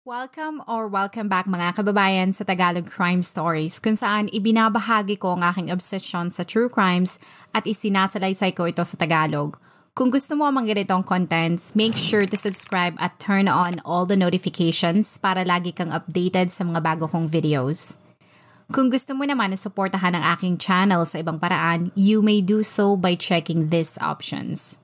Welcome back mga kababayan sa Tagalog Crime Stories kung saan ibinabahagi ko ang aking obsession sa true crimes at isinasalaysay ko ito sa Tagalog. Kung gusto mo ang mga ganitong contents, make sure to subscribe at turn on all the notifications para lagi kang updated sa mga bago kong videos. Kung gusto mo naman na suportahan ang aking channel sa ibang paraan, you may do so by checking these options.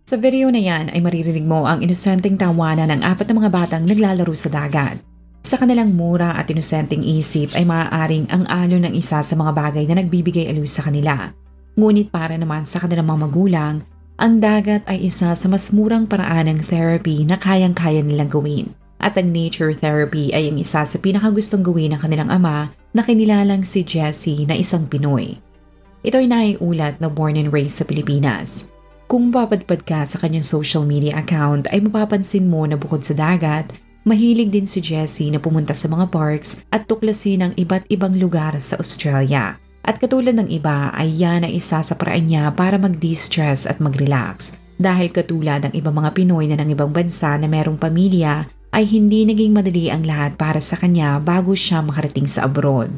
Sa video na yan ay maririnig mo ang inosenteng tawanan ng apat na mga batang naglalaro sa dagat. Sa kanilang mura at inosenteng isip ay maaaring ang alon ng isa sa mga bagay na nagbibigay aliw sa kanila. Ngunit para naman sa kanilang mga magulang, ang dagat ay isa sa mas murang paraan ng therapy na kayang-kaya nilang gawin. At ang nature therapy ay ang isa sa pinakagustong gawin ng kanilang ama na kinilalang si Jessie na isang Pinoy. Ito ay naiulat na born and raised sa Pilipinas. Kung papadpad ka sa kanyang social media account ay mapapansin mo na bukod sa dagat, mahilig din si Jessie na pumunta sa mga parks at tuklasin ang iba't ibang lugar sa Australia. At katulad ng iba ay yan ay isa sa paraan niya para mag-distress at mag-relax. Dahil katulad ng ibang mga Pinoy na ng ibang bansa na merong pamilya ay hindi naging madali ang lahat para sa kanya bago siya makarating sa abroad.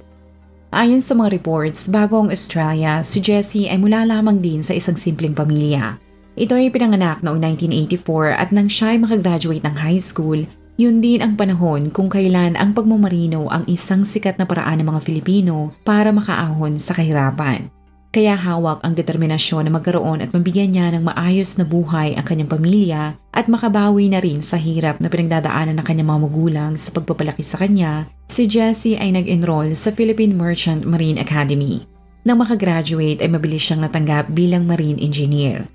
Ayon sa mga reports, bago ang Australia, si Jessie ay mula lamang din sa isang simpleng pamilya. Ito ay pinanganak noong 1984 at nang siya ay makagraduate ng high school, yun din ang panahon kung kailan ang pagmamarino ang isang sikat na paraan ng mga Filipino para makaahon sa kahirapan. Kaya hawak ang determinasyon na magkaroon at mabigyan niya ng maayos na buhay ang kanyang pamilya at makabawi na rin sa hirap na pinagdadaanan ng kanyang mga magulang sa pagpapalaki sa kanya. Si Jessie ay nag-enroll sa Philippine Merchant Marine Academy. Nang makagraduate ay mabilis siyang natanggap bilang marine engineer.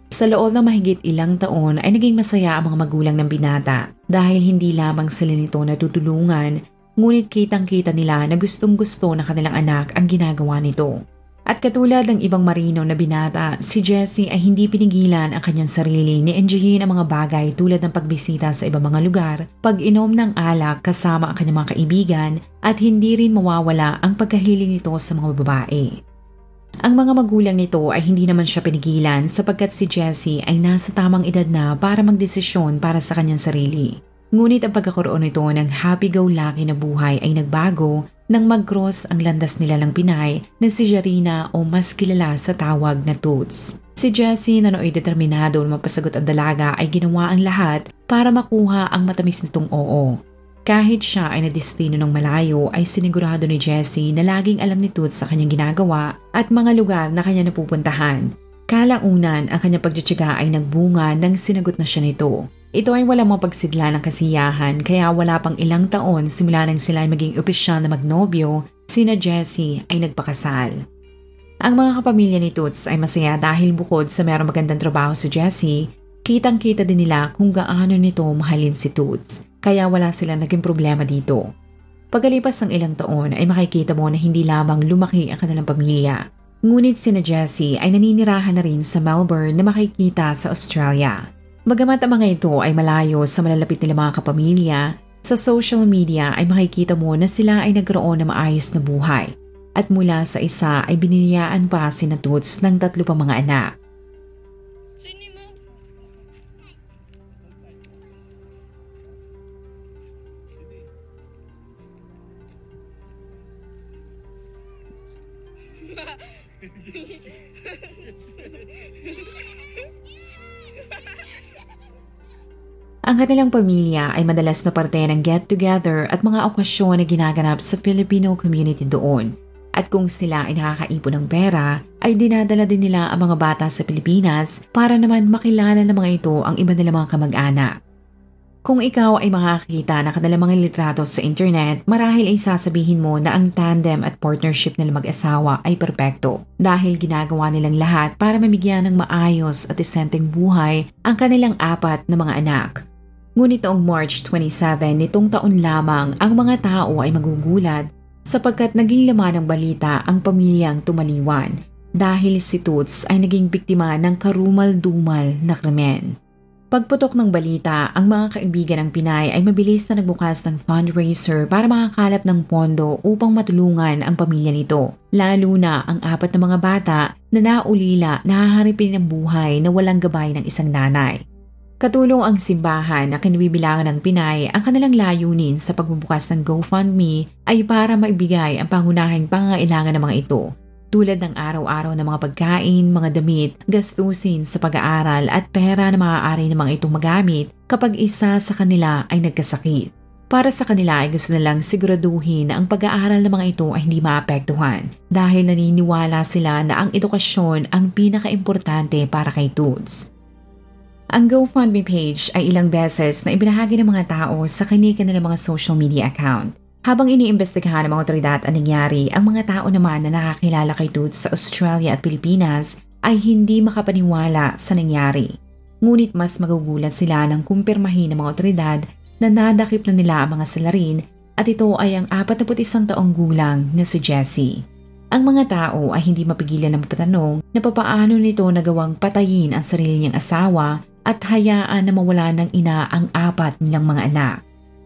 Sa loob ng mahigit ilang taon ay naging masaya ang mga magulang ng binata dahil hindi lamang sila nito natutulungan, ngunit kitang-kita nila na gustong-gusto ng kanilang anak ang ginagawa nito. At katulad ng ibang marino na binata, si Jessie ay hindi pinigilan ang kanyang sarili ni enjoyin ang mga bagay tulad ng pagbisita sa ibang mga lugar, pag-inom ng alak kasama ang kanyang mga kaibigan at hindi rin mawawala ang pagkahiling nito sa mga babae. Ang mga magulang nito ay hindi naman siya pinigilan sapagkat si Jessie ay nasa tamang edad na para magdesisyon para sa kanyang sarili. Ngunit ang pagkakaroon nito ng happy-go-lucky na buhay ay nagbago nang mag-cross ang landas nila ng Pinay na si Jarina o mas kilala sa tawag na Toots. Si Jessie na nooy determinado na mapasagot ang dalaga ay ginawa ang lahat para makuha ang matamis nitong oo. Kahit siya ay nadestino ng malayo ay sinigurado ni Jessie na laging alam ni Toots sa kanyang ginagawa at mga lugar na kanya napupuntahan. Kalaunan ang kanyang pagtsatsaga ay nagbunga nang sinagot na siya nito. Ito ay walang mapagsidla ng kasiyahan kaya wala pang ilang taon simula nang sila ay maging opisyal na magnobyo, sina Jessie ay nagpakasal. Ang mga kapamilya ni Toots ay masaya dahil bukod sa merong magandang trabaho si Jessie, kitang-kita din nila kung gaano nito mahalin si Toots, kaya wala silang naging problema dito. Pagkalipas ng ilang taon ay makikita mo na hindi lamang lumaki ang kanilang pamilya, ngunit sina Jessie ay naninirahan na rin sa Melbourne na makikita sa Australia. Bagamat ang mga ito ay malayo sa malalapit nila mga kapamilya, sa social media ay makikita mo na sila ay nagkaroon ng maayos na buhay. At mula sa isa ay biniyayaan pa sina Toots ng 3 pang mga anak. Ang kanilang pamilya ay madalas na parte ng get-together at mga okasyon na ginaganap sa Filipino community doon. At kung sila ay nakakaipon ng pera, ay dinadala din nila ang mga bata sa Pilipinas para naman makilala ng mga ito ang iba nilang mga kamag-anak. Kung ikaw ay makakita ng kanilang mga litrato sa internet, marahil ay sasabihin mo na ang tandem at partnership nilang mag-asawa ay perpekto dahil ginagawa nilang lahat para mamigyan ng maayos at desenteng buhay ang kanilang 4 na mga anak. Ngunit noong March 27 nitong taon lamang ang mga tao ay magugulat sapagkat naging laman ng balita ang pamilyang tumaliwan dahil si Toots ay naging biktima ng karumal-dumal na krimen. Pagputok ng balita, ang mga kaibigan ng Pinay ay mabilis na nagbukas ng fundraiser para makakalap ng pondo upang matulungan ang pamilya nito. Lalo na ang 4 na mga bata na naulila nahaharapin ng buhay na walang gabay ng isang nanay. Katulong ang simbahan na kinabibilangan ng Pinay, ang kanilang layunin sa pagbubukas ng GoFundMe ay para maibigay ang pangunahing pangangailangan ng mga ito. Tulad ng araw-araw na mga pagkain, mga damit, gastusin sa pag-aaral at pera na maaari ng mga itong magamit kapag isa sa kanila ay nagkasakit. Para sa kanila ay gusto nilang siguraduhin na ang pag-aaral ng mga ito ay hindi maapektuhan dahil naniniwala sila na ang edukasyon ang pinaka-importante para kay Toots. Ang GoFundMe page ay ilang beses na ibinahagi ng mga tao sa kanilang mga social media account. Habang iniimbestigahan ng mga otoridad ang nangyari, ang mga tao naman na nakakilala kay Toots sa Australia at Pilipinas ay hindi makapaniwala sa nangyari. Ngunit mas magugulat sila nang kumpirmahin ng mga otoridad na nadakip na nila ang mga salarin at ito ay ang 41 taong gulang na si Jessie. Ang mga tao ay hindi mapigilan na mapatanong na papaano nito nagawang patayin ang sarili niyang asawa at hayaan na mawala ng ina ang 4 nilang mga anak.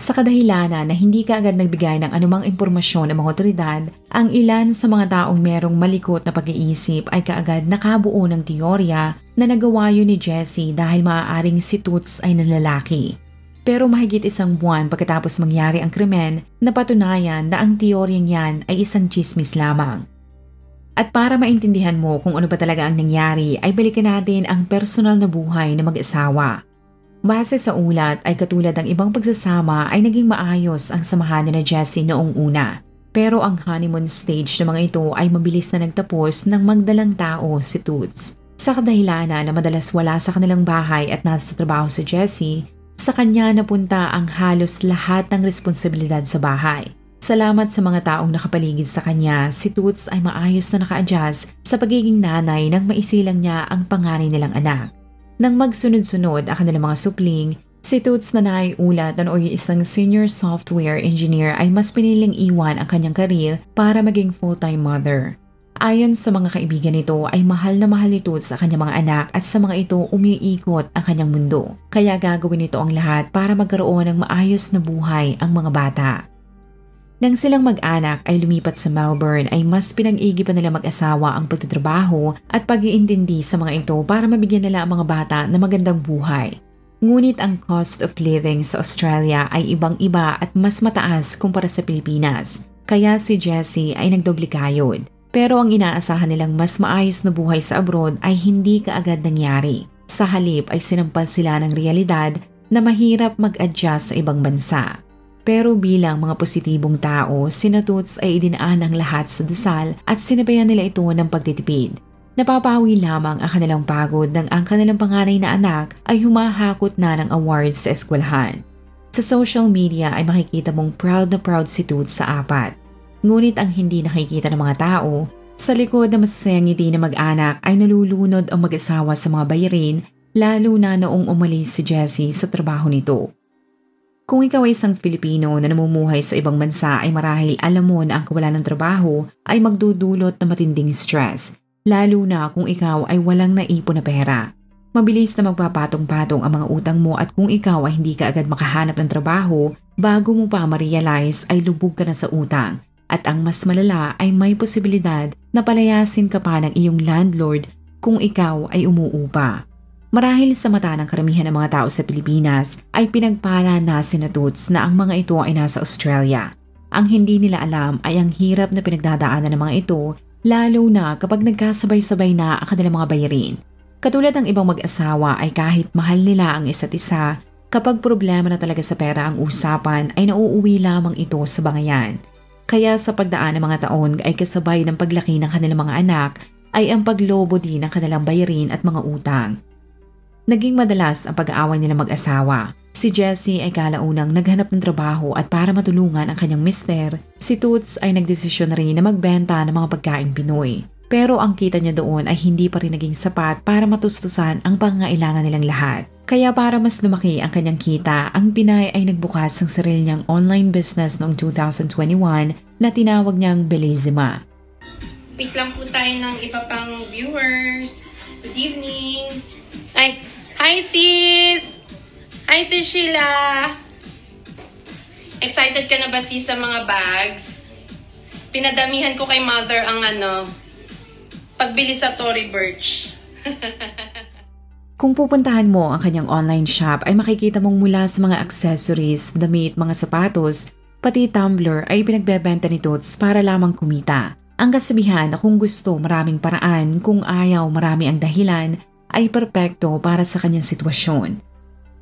Sa kadahilanan na hindi kaagad nagbigay ng anumang impormasyon ng mga otoridad, ang ilan sa mga taong merong malikot na pag-iisip ay kaagad nakabuo ng teorya na nagawa yun ni Jessie dahil maaaring si Toots ay nanlalaki. Pero mahigit 1 buwan pagkatapos mangyari ang krimen, napatunayan na ang teoryang yan ay isang tsismis lamang. At para maintindihan mo kung ano ba talaga ang nangyari, ay balikan natin ang personal na buhay ng mag-asawa. Base sa ulat ay katulad ng ibang pagsasama ay naging maayos ang samahan ni Jessie noong una. Pero ang honeymoon stage ng mga ito ay mabilis na nagtapos ng magdalang tao si Toots. Sa kadahilanan na madalas wala sa kanilang bahay at nasa trabaho si Jessie, sa kanya napunta ang halos lahat ng responsibilidad sa bahay. Salamat sa mga taong nakapaligid sa kanya, si Toots ay maayos na naka-adjust sa pagiging nanay nang maisilang niya ang panganay nilang anak. Nang magsunod-sunod ang kanilang mga supling, si Toots na naiulat na nooy isang senior software engineer ay mas piniling iwan ang kanyang karir para maging full-time mother. Ayon sa mga kaibigan nito ay mahal na mahal ni Toots sa kanyang mga anak at sa mga ito umiikot ang kanyang mundo. Kaya gagawin nito ang lahat para magkaroon ng maayos na buhay ang mga bata. Nang silang mag-anak ay lumipat sa Melbourne ay mas pinag-igipan nila mag-asawa ang pagtatrabaho at pag-iintindi sa mga ito para mabigyan nila ang mga bata na magandang buhay. Ngunit ang cost of living sa Australia ay ibang-iba at mas mataas kumpara sa Pilipinas, kaya si Jessie ay nagdoble kayod. Pero ang inaasahan nilang mas maayos na buhay sa abroad ay hindi kaagad nangyari. Sa halip ay sinampal sila ng realidad na mahirap mag-adjust sa ibang bansa. Pero bilang mga positibong tao, sina Toots ay idinaan ang lahat sa dasal at sinabayan nila ito ng pagtitipid. Napapawi lamang ang kanilang pagod nang ang kanilang panganay na anak ay humahakot na ng awards sa eskwelahan. Sa social media ay makikita mong proud na proud si Toots sa 4. Ngunit ang hindi nakikita ng mga tao, sa likod na masasayang ngiti na mag-anak ay nalulunod ang mag-asawa sa mga bayarin, lalo na noong umalis si Jessie sa trabaho nito. Kung ikaw ay isang Pilipino na namumuhay sa ibang bansa ay marahil alam mo na ang kawalan ng trabaho ay magdudulot ng matinding stress, lalo na kung ikaw ay walang naipon na pera. Mabilis na magpapatong-patong ang mga utang mo at kung ikaw ay hindi ka agad makahanap ng trabaho, bago mo pa ma-realize ay lubog ka na sa utang. At ang mas malala ay may posibilidad na palayasin ka pa ng iyong landlord kung ikaw ay umuupa. Marahil sa mata ng karamihan ng mga tao sa Pilipinas ay pinagpala na sina Toots na ang mga ito ay nasa Australia. Ang hindi nila alam ay ang hirap na pinagdadaanan ng mga ito, lalo na kapag nagkasabay-sabay na ang kanilang mga bayarin. Katulad ng ibang mag-asawa ay kahit mahal nila ang isa't isa, kapag problema na talaga sa pera ang usapan ay nauuwi lamang ito sa bangayan. Kaya sa pagdaan ng mga taon ay kasabay ng paglaki ng kanilang mga anak ay ang paglobo din ng kanilang bayarin at mga utang. Naging madalas ang pag-aaway nilang mag-asawa. Si Jessie ay kalaunang naghanap ng trabaho at para matulungan ang kanyang mister, si Toots ay nagdesisyon na rin na magbenta ng mga pagkain Pinoy. Pero ang kita niya doon ay hindi pa rin naging sapat para matustusan ang pangangailangan nilang lahat. Kaya para mas lumaki ang kanyang kita, ang Pinay ay nagbukas ng sarili niyang online business noong 2021 na tinawag niyang Bellissima. Wait lang po tayo ng iba pang viewers. Good evening. Hi sis! Hi sis Sheila! Excited ka na ba sis sa mga bags? Pinadamihan ko kay mother ang pagbili sa Tory Burch. Kung pupuntahan mo ang kanyang online shop ay makikita mong mula sa mga accessories, damit, mga sapatos, pati tumbler ay pinagbebenta ni Toots para lamang kumita. Ang kasabihan na kung gusto maraming paraan, kung ayaw marami ang dahilan, ay perpekto para sa kanyang sitwasyon.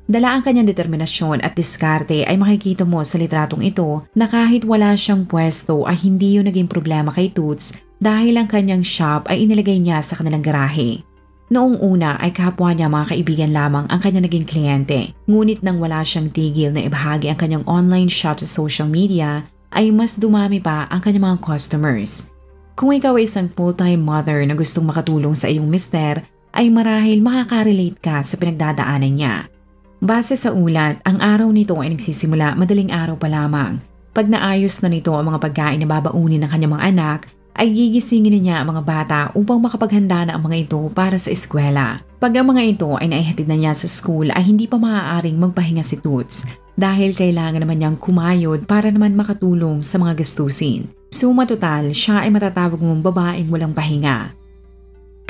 Dala ang kanyang determinasyon at diskarte ay makikita mo sa litratong ito na kahit wala siyang pwesto ay hindi yun naging problema kay Toots dahil ang kanyang shop ay inilagay niya sa kanilang garahe. Noong una ay kapwa niya mga kaibigan lamang ang kanyang naging kliyente. Ngunit nang wala siyang tigil na ibahagi ang kanyang online shop sa social media, ay mas dumami pa ang kanyang mga customers. Kung ikaw ay isang full-time mother na gustong makatulong sa iyong mister, ay marahil makaka-relate ka sa pinagdadaanan niya. Base sa ulat, ang araw nito ay nagsisimula madaling araw pa lamang. Pag naayos na nito ang mga pagkain na babaunin ng kanyang mga anak, ay gigisingin niya ang mga bata upang makapaghanda na ang mga ito para sa eskwela. Pag ang mga ito ay naihatid na niya sa school ay hindi pa maaaring magpahinga si Toots dahil kailangan naman niyang kumayod para naman makatulong sa mga gastusin. Suma total, siya ay matatawag mong babaeng walang pahinga.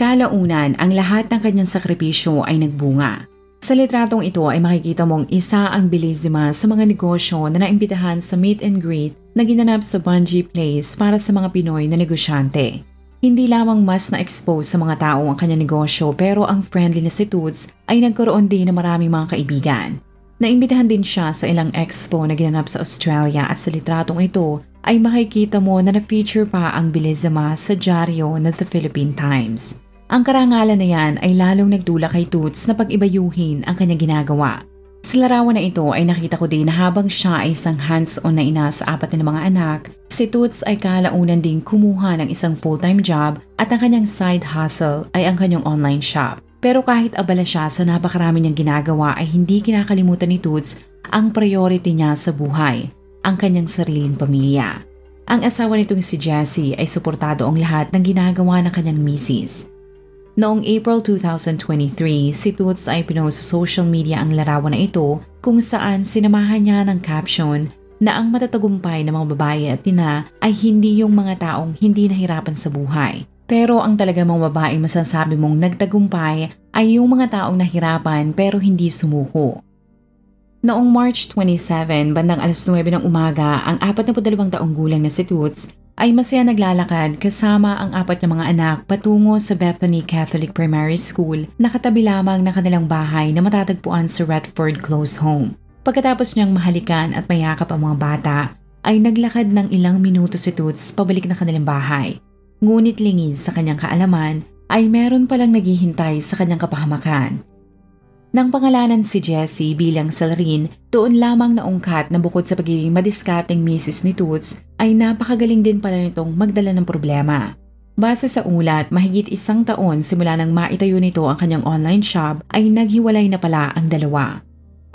Kalaunan, ang lahat ng kanyang sakripisyo ay nagbunga. Sa litratong ito ay makikita mong isa ang bilisima sa mga negosyo na naimbitahan sa meet and greet na ginanap sa Bungie Place para sa mga Pinoy na negosyante. Hindi lamang mas na-expose sa mga tao ang kanyang negosyo pero ang friendly na si Toots ay nagkaroon din ng maraming mga kaibigan. Naimbitahan din siya sa ilang expo na ginanap sa Australia at sa litratong ito ay makikita mo na na-feature pa ang bilisima sa dyaryo na The Philippine Times. Ang karangalan na yan ay lalong nagtulak kay Toots na pag-ibayuhin ang kanyang ginagawa. Sa larawan na ito ay nakita ko din na habang siya ay isang hands-on na ina sa 4 na mga anak, si Toots ay kalaunan ding kumuha ng isang full-time job at ang kanyang side hustle ay ang kanyang online shop. Pero kahit abala siya sa napakarami niyang ginagawa ay hindi kinakalimutan ni Toots ang priority niya sa buhay, ang kanyang sariling pamilya. Ang asawa nitong si Jessie ay suportado ang lahat ng ginagawa ng kanyang misis. Noong April 2023, si Toots ay pinost sa social media ang larawan na ito kung saan sinamahan niya ng caption na ang matatagumpay ng mga babae at ina ay hindi yung mga taong hindi nahirapan sa buhay. Pero ang talagang mga babaeng masasabi mong nagtagumpay ay yung mga taong nahirapan pero hindi sumuko. Noong March 27, bandang alas 9 ng umaga, ang 42 taong gulang na si Toots ay masaya naglalakad kasama ang 4 na mga anak patungo sa Bethany Catholic Primary School na katabi lamang ng kanilang bahay na matatagpuan sa Retford Close Home. Pagkatapos niyang mahalikan at mayakap ang mga bata, ay naglakad ng ilang minuto si Toots pabalik na kanilang bahay. Ngunit lingid sa kanyang kaalaman ay meron palang naghihintay sa kanyang kapahamakan. Nang pangalanan si Jessie bilang Salrin, doon lamang naungkat na bukod sa pagiging madiskarteng misis ni Toots, ay napakagaling din pala nitong magdala ng problema. Base sa ulat, mahigit 1 taon simula nang maitayo nito ang kanyang online shop ay naghiwalay na pala ang dalawa.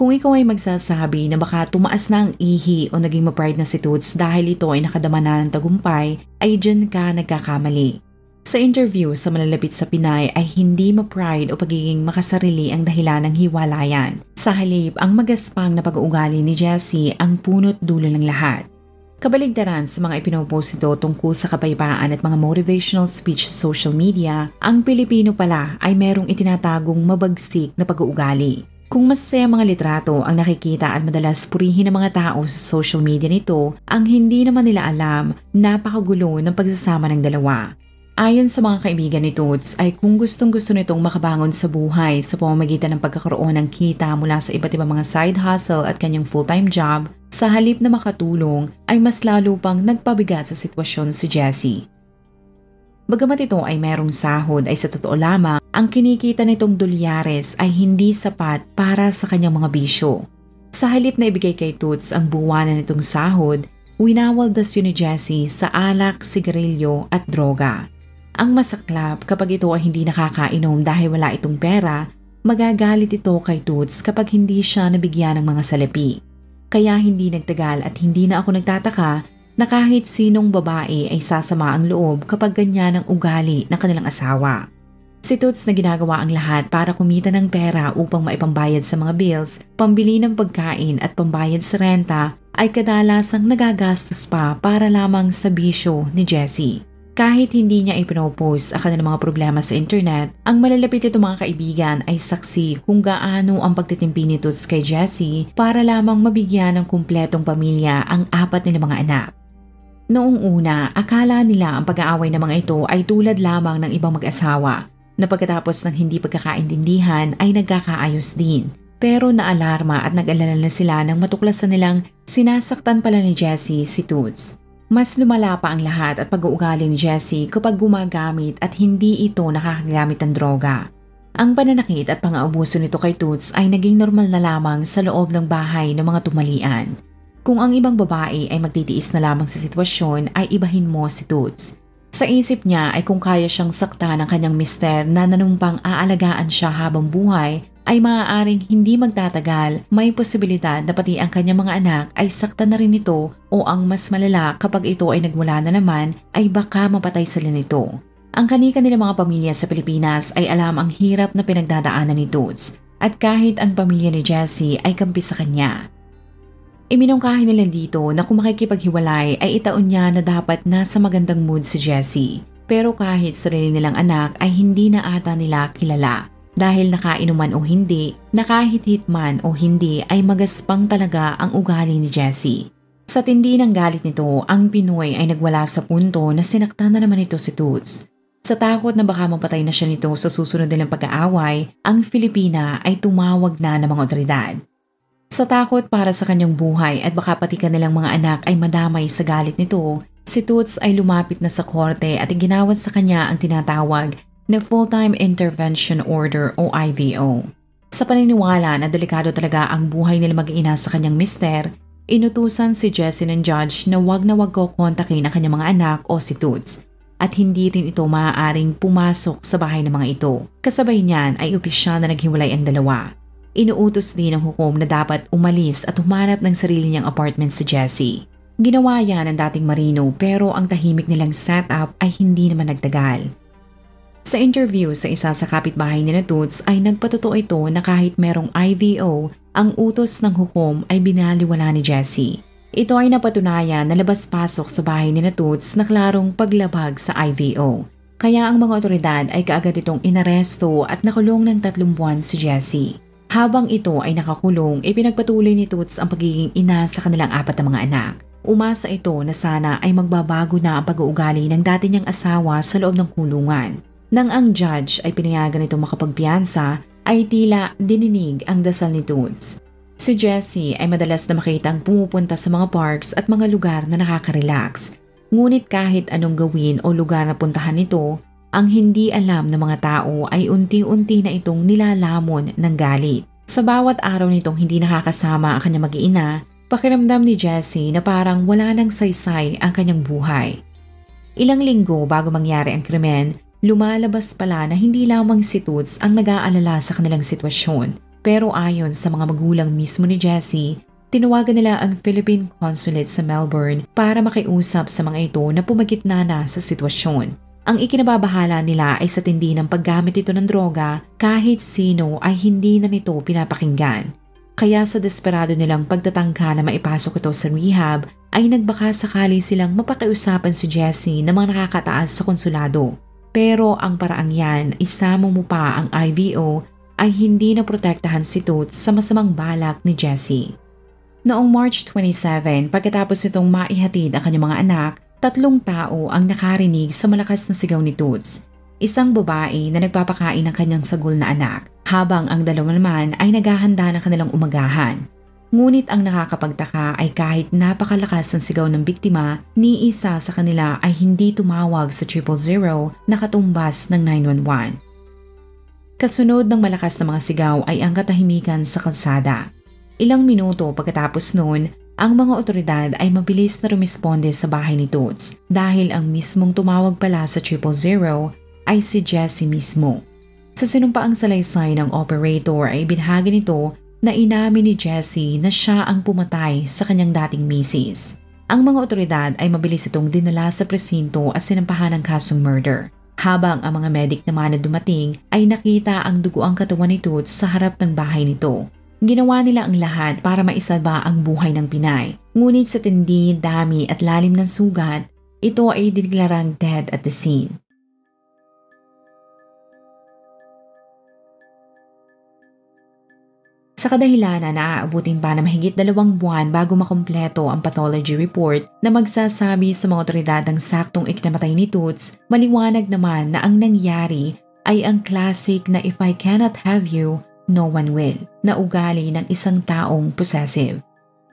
Kung ikaw ay magsasabi na baka tumaas na ang ihi o naging ma-pride na si Toots dahil ito ay nakadama na ng tagumpay, ay dyan ka nagkakamali. Sa interview sa malalapit sa Pinay ay hindi ma-pride o pagiging makasarili ang dahilan ng hiwalayan. Sa halip, ang magaspang na pag-uugali ni Jessie ang punot dulo ng lahat. Kabaligtaran sa mga ipinopost ito tungkol sa kapayapaan at mga motivational speech sa social media, ang Pilipino pala ay merong itinatagong mabagsik na pag-uugali. Kung masaya mga litrato ang nakikita at madalas purihin ng mga tao sa social media nito, ang hindi naman nila alam, napakagulo ng pagsasama ng dalawa. Ayon sa mga kaibigan ni Toots ay kung gustong-gusto nitong makabangon sa buhay sa pamamagitan ng pagkakaroon ng kita mula sa iba't ibang mga side hustle at kanyang full-time job, sa halip na makatulong ay mas lalo pang nagpabigat sa sitwasyon si Jessie. Bagamat ito ay merong sahod ay sa totoo lamang, ang kinikita nitong dolyares ay hindi sapat para sa kanyang mga bisyo. Sa halip na ibigay kay Toots ang buwanan nitong sahod, winawaldas yun ni Jessie sa alak, sigarilyo at droga. Ang masaklap kapag ito ay hindi nakakainom dahil wala itong pera, magagalit ito kay Toots kapag hindi siya nabigyan ng mga salapi. Kaya hindi nagtagal at hindi na ako nagtataka na kahit sinong babae ay sasama ang loob kapag ganyan ang ugali ng kanilang asawa. Si Toots na ginagawa ang lahat para kumita ng pera upang maipambayad sa mga bills, pambili ng pagkain at pambayad sa renta ay kadalasang nagagastos pa para lamang sa bisyo ni Jessie. Kahit hindi niya ipinopost ang kanilang mga problema sa internet, ang malalapit itong mga kaibigan ay saksi kung gaano ang pagtitimpi ni Toots kay Jessie para lamang mabigyan ng kumpletong pamilya ang 4 nilang mga anak. Noong una, akala nila ang pag-aaway ng mga ito ay tulad lamang ng ibang mag-asawa na pagkatapos ng hindi pagkakaintindihan ay nagkakaayos din. Pero naalarma at nag-alala na sila nang matuklasan nilang sinasaktan pala ni Jessie si Toots. Mas lumala pa ang lahat at pag-uugali ni Jessie kapag gumagamit at hindi ito nakakagamit ng droga. Ang pananakit at pang-aabuso nito kay Toots ay naging normal na lamang sa loob ng bahay ng mga tumalian. Kung ang ibang babae ay magtitiis na lamang sa sitwasyon ay ibahin mo si Toots. Sa isip niya ay kung kaya siyang sakta ng kanyang mister na nanumpang aalagaan siya habang buhay ay maaaring hindi magtatagal, may posibilidad na pati ang kanyang mga anak ay sakta na rin ito o ang mas malala kapag ito ay nagwala na naman ay baka mapatay sila nito. Ang kanilang mga pamilya sa Pilipinas ay alam ang hirap na pinagdadaanan ni Toots at kahit ang pamilya ni Jessie ay kampi sa kanya. Iminungkahi nila dito na kung makikipaghiwalay ay itaon niya na dapat nasa magandang mood si Jessie. Pero kahit sarili nilang anak ay hindi na ata nila kilala. Dahil nakainuman o hindi, nakahit-hit man o hindi ay magaspang talaga ang ugali ni Jessie. Sa tindi ng galit nito, ang Pinoy ay nagwala sa punto na sinaktan na naman ito si Toots. Sa takot na baka mapatay na siya nito sa susunod nilang pag-aaway, ang Filipina ay tumawag na ng mga otoridad. Sa takot para sa kanyang buhay at baka pati kanilang mga anak ay madamay sa galit nito, si Toots ay lumapit na sa korte at iginawad sa kanya ang tinatawag na Full-Time Intervention Order o IVO. Sa paniniwala na delikado talaga ang buhay nila mag-ina sa kanyang mister, inutusan si Jessie ng judge na wag kokontakin ang kanyang mga anak o si Toots at hindi rin ito maaaring pumasok sa bahay ng mga ito. Kasabay niyan ay opisyal na naghiwalay ang dalawa. Inuutos din ng hukom na dapat umalis at humanap ng sarili niyang apartment si Jessie. Ginawa yan ng dating marino pero ang tahimik nilang setup ay hindi naman nagtagal. Sa interview sa isa sa kapitbahay ni Toots ay nagpatotoo ito na kahit merong IVO, ang utos ng hukom ay binaliwala ni Jessie. Ito ay napatunayan na labas-pasok sa bahay ni Toots na klarong paglabag sa IVO. Kaya ang mga otoridad ay kaagad itong inaresto at nakulong ng 3 buwan si Jessie. Habang ito ay nakakulong, ipinagpatuloy ni Toots ang pagiging ina sa kanilang 4 na mga anak. Umasa ito na sana ay magbabago na ang pag-uugali ng dati niyang asawa sa loob ng kulungan. Nang ang judge ay pinayagan itong makapagpiyansa, ay tila dininig ang dasal ni Toots. Si Jessie ay madalas na makitang pumupunta sa mga parks at mga lugar na nakaka-relax. Ngunit kahit anong gawin o lugar na puntahan nito, ang hindi alam ng mga tao ay unti-unti na itong nilalamon ng galit. Sa bawat araw nitong hindi nakakasama ang kanyang mag-iina, pakiramdam ni Jessie na parang wala nang saysay ang kanyang buhay. Ilang linggo bago mangyari ang krimen, lumalabas pala na hindi lamang si Toots ang nag-aalala sa kanilang sitwasyon. Pero ayon sa mga magulang mismo ni Jessie, tinawagan nila ang Philippine Consulate sa Melbourne para makiusap sa mga ito na pumagitna na sa sitwasyon. Ang ikinababahala nila ay sa tindi ng paggamit ito ng droga kahit sino ay hindi na nito pinapakinggan. Kaya sa desperado nilang pagtatangka na maipasok ito sa rehab ay nagbaka sakali silang mapakiusapan si Jessie na mga nakakataas sa konsulado. Pero ang paraang yan, isama mo pa ang IVO ay hindi na protektahan si Toots sa masamang balak ni Jessie. Noong March 27, pagkatapos nitong maihatid ang kanyang mga anak, 3 tao ang nakarinig sa malakas na sigaw ni Toots. Isang babae na nagpapakain ng kanyang sagol na anak, habang ang 2 naman ay naghahanda ng kanilang umagahan. Ngunit ang nakakapagtaka ay kahit napakalakas ng sigaw ng biktima, ni isa sa kanila ay hindi tumawag sa 000 na katumbas ng 911. Kasunod ng malakas na mga sigaw ay ang katahimikan sa kalsada. Ilang minuto pagkatapos noon, ang mga otoridad ay mabilis na rumisponde sa bahay ni Toots dahil ang mismong tumawag pala sa 000 ay si Jessie mismo. Sa sinumpaang salaysay ng operator ay binahagi nito na inamin ni Jessie na siya ang pumatay sa kanyang dating misis. Ang mga otoridad ay mabilis itong dinala sa presinto at sinampahan ng kasong murder. Habang ang mga medic naman na dumating ay nakita ang dugo ang katawan ni Toots sa harap ng bahay nito. Ginawa nila ang lahat para maisalba ang buhay ng Pinay. Ngunit sa tindi, dami at lalim ng sugat, ito ay dineklarang dead at the scene. Sa kadahilanan na aaabutin pa na mahigit 2 buwan bago makumpleto ang pathology report na magsasabi sa mga otoridad ang saktong ikinamatay ni Toots, maliwanag naman na ang nangyari ay ang classic na if I cannot have you, no one will, na ugali ng isang taong possessive.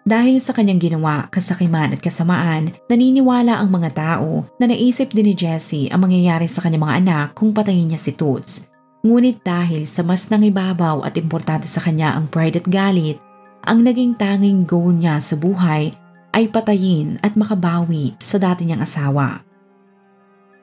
Dahil sa kanyang ginawa, kasakiman at kasamaan, naniniwala ang mga tao na naisip din ni Jessie ang mangyayari sa kanyang mga anak kung patayin niya si Toots. Ngunit dahil sa mas nangibabaw at importante sa kanya ang pride at galit, ang naging tanging goal niya sa buhay ay patayin at makabawi sa dati niyang asawa.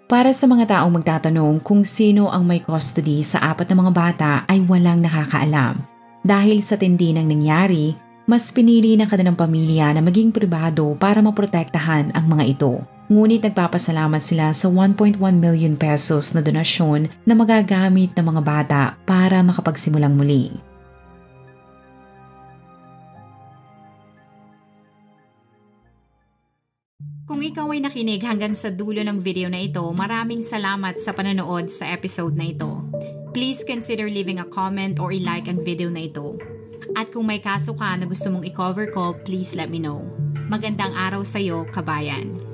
Para sa mga taong magtatanong kung sino ang may custody sa 4 na mga bata ay walang nakakaalam. Dahil sa tindi ng nangyari, mas pinili ng kanilang pamilya na maging pribado para maprotektahan ang mga ito. Ngunit nagpapasalamat sila sa 1.1 million pesos na donasyon na magagamit ng mga bata para makapagsimulang muli. Kung ikaw ay nakinig hanggang sa dulo ng video na ito, maraming salamat sa panonood sa episode na ito. Please consider leaving a comment or i-like ang video na ito. At kung may kaso ka na gusto mong i-cover ko, please let me know. Magandang araw sa iyo, kabayan.